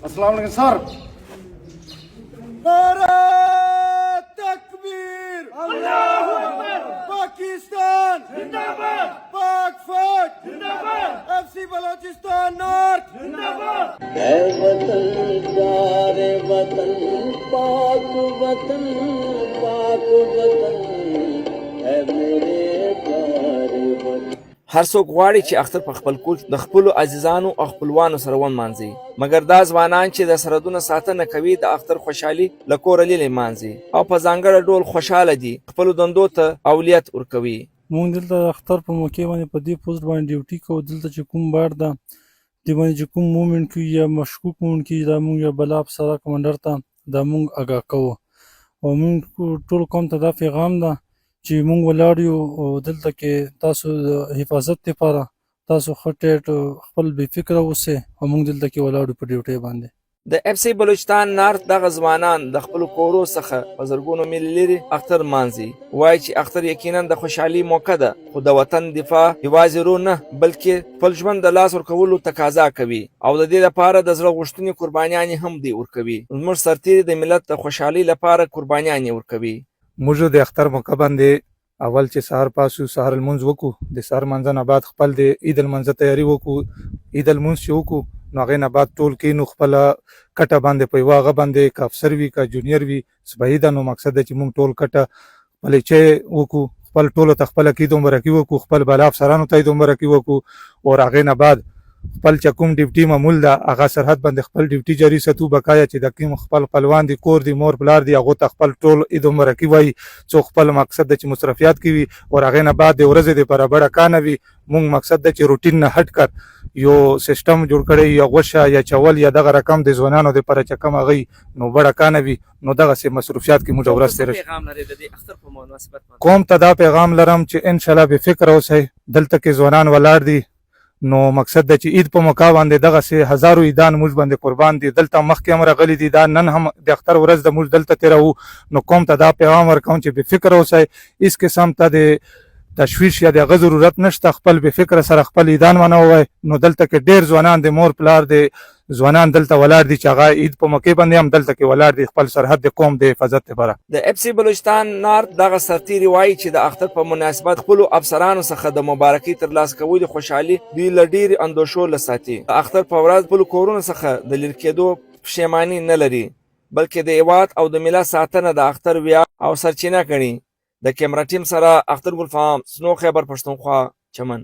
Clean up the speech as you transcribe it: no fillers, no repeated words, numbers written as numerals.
अस्सलाम वालेकुम सर। नारे तकबीर, अल्लाहू अकबर, पाकिस्तान जिंदाबाद, पाक फौज जिंदाबाद, एफसी बलोचिस्तान नॉर्थ जिंदाबाद। है वतन प्यारे वतन, पाक वतन, पाक वतन है मेरे प्यारे वतन। هر څوک غواړي چې اختر په خپل کور د خپلو عزیزانو او خپلوانو سره ونمانځي، مګر دا ځوانان چې د سرحدونو ساتنه کوي د اختر خوشحالي له کوره لیرې مانځي او په ځانګړي ډول خوشحاله دي، خپلو دندو ته اولویت ورکوي. مونږ دلته د اختر په موقع باندې په دې پوسټ باندې ډیوټي کوو. دلته چې کوم بار ده دې باندې چې کوم مومنټ کیږي یا مشکوک مومنټ کیږي، دا مونږ یا بلا افسره کمانډر ته دا مونږ آګاه کوو او مونږ ټول قوم ته دا پیغام ده چې مونږ ولاړ یو او دلته کې تاسو د حفاظت لپاره تاسو ښه ټیټ خپل بې فکره اوسئ او مونږ دلته کې ولاړ یو په ډیوټۍ باندې. د اف سی بلوچستان نارت دغه ځوانان د خپلو کورو څخه په زرګونو میل لرې اختر مانځي. وایي چې اختر یقینا د خوشحالي موقع ده، خو د وطن دفاع یوازې رو نه بلکې خپل ژوند د لاس ورکولو تقاضا کوي او د دې لپاره د زړه غوښتنې قربانیانې هم دی ورکوي. زموږ سرتېري د ملت د خوشحالۍ لپاره قربانیانې ورکوي. موږ د اختر موقع باندې اول چې سهار پاسو سهار المنځ وکړو، د سهار منځ نه بعد خپل د عید المنځ تیاری وکړو. عید المنځ چې وکړو نو هغې نه بعد ټول کینو خپله کټه باندې په یوه هغه باندې که افسر وي که جونیر وي صبحي ده، نو مقصد ده چې موږ ټول کټه خپلې چای وکړو، خپل ټولو ته خپله عید مبارکي وکړو، خپل بالا افسرانو ته عید مبارکي وکړو او هغې نه بعد خپل چې کوم ډیوټي معمول ده هغه سرحد باندې خپل ډیوټي جاري ساتو. بقایا چې د کوم خپل خپلوان دي، کور دي، مور پلار دي، هغو ته خپل ټول عید مبارکي وایي، څو خپل مقصد ده چې مصرفیات کوي او هغې نه بعد د ورځې دپاره بډه کانه وي. مونږ مقصد ده چې روټین نه هټ کر یو سیسټم جوړ کړی، یا غوښه یا چول یا دغه رقم د ځوانانو دپاره چې کوم هغوی نو بډه کانه وي، نو دغسې مصروفیات کې موږ ورځ تېره شي. قوم ته دا پیغام لرم چې انشاءالله بې فکره اوسئ. دلته کې ځوانان ولاړ دي، نو مقصد ده چې عید په موقع باندې دغسې هزارو عیدان موږ باندې قربان دي. دلته مخکې هم راغلي دي، دا نن هم د اختر ورځ ده موږ دلته تېروو. نو قوم ته دا پیغام ورکوم چې بې فکره اوسئ، هېڅ قسم ته د تشویش یا د هغه ضرورت نشته. خپل بې فکره سره خپل عیدان ونووئ. نو دلته کې ډېر ځوانان د مور پلار د ځوانان دلته ولاړ دي چې هغه عید په موقع باندې هم دلته کې ولاړ دي خپل سرحد د قوم د حفاظت لپاره. د اف سی بلوچستان نارت دغه سرتېري وایي چې د اختر په مناسبت خپلو افسرانو څخه د مبارکۍ ترلاسه کولو خوشحالي دوی له ډېرې اندوشو له ساتي. د اختر په ورځ خپلو کورونو څخه د لرې کېدو پښیماني نه لري، بلکې د هېواد او د ملت ساتنه د اختر ویاړ او سرچینه ګڼي. د کیمرا ټیم سره اختر ګل فام، سنو خیبر پښتونخوا، چمن.